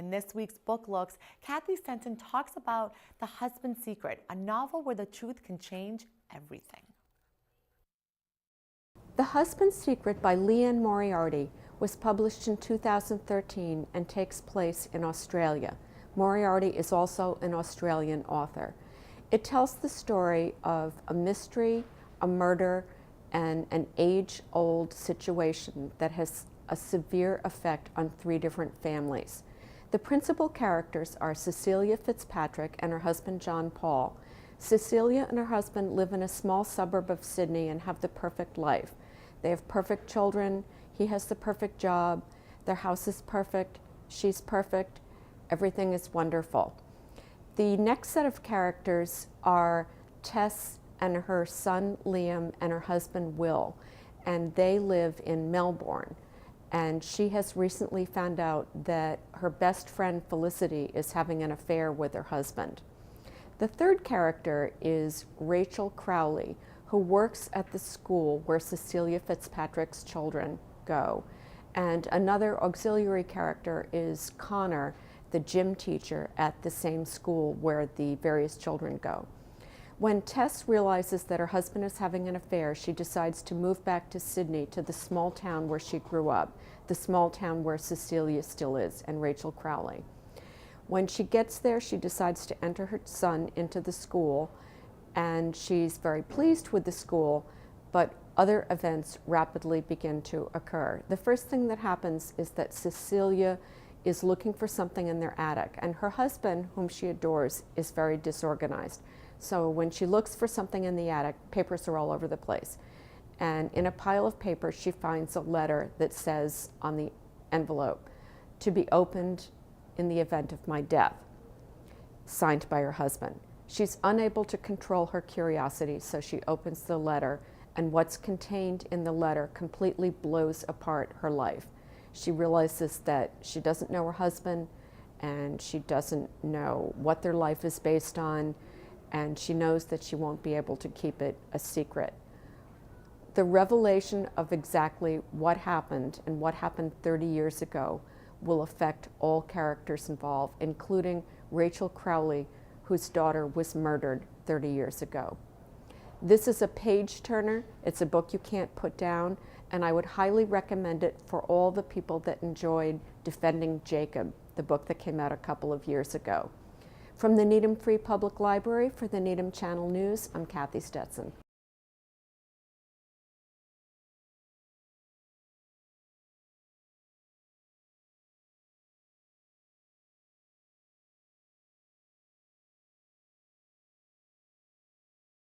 In this week's Book Looks, Cathy Stetson talks about The Husband's Secret, a novel where the truth can change everything. The Husband's Secret by Liane Moriarty was published in 2013 and takes place in Australia. Moriarty is also an Australian author. It tells the story of a mystery, a murder, and an age-old situation that has a severe effect on 3 different families. The principal characters are Cecilia Fitzpatrick and her husband John Paul. Cecilia and her husband live in a small suburb of Sydney and have the perfect life. They have perfect children, he has the perfect job, their house is perfect, she's perfect, everything is wonderful. The next set of characters are Tess and her son Liam and her husband Will, and they live in Melbourne. And she has recently found out that her best friend Felicity is having an affair with her husband. The third character is Rachel Crowley, who works at the school where Cecilia Fitzpatrick's children go. And another auxiliary character is Connor, the gym teacher at the same school where the various children go. When Tess realizes that her husband is having an affair, she decides to move back to Sydney, to the small town where she grew up, the small town where Cecilia still is, and Rachel Crowley. When she gets there, she decides to enter her son into the school, and she's very pleased with the school, but other events rapidly begin to occur. The first thing that happens is that Cecilia is looking for something in their attic, and her husband, whom she adores, is very disorganized. So when she looks for something in the attic, papers are all over the place. And in a pile of papers, she finds a letter that says on the envelope, "To be opened in the event of my death," signed by her husband. She's unable to control her curiosity, so she opens the letter, and what's contained in the letter completely blows apart her life. She realizes that she doesn't know her husband, and she doesn't know what their life is based on, and she knows that she won't be able to keep it a secret. The revelation of exactly what happened and what happened 30 years ago will affect all characters involved, including Rachel Crowley, whose daughter was murdered 30 years ago. This is a page turner. It's a book you can't put down, and I would highly recommend it for all the people that enjoyed Defending Jacob, the book that came out a couple of years ago. From the Needham Free Public Library for the Needham Channel News, I'm Cathy Stetson.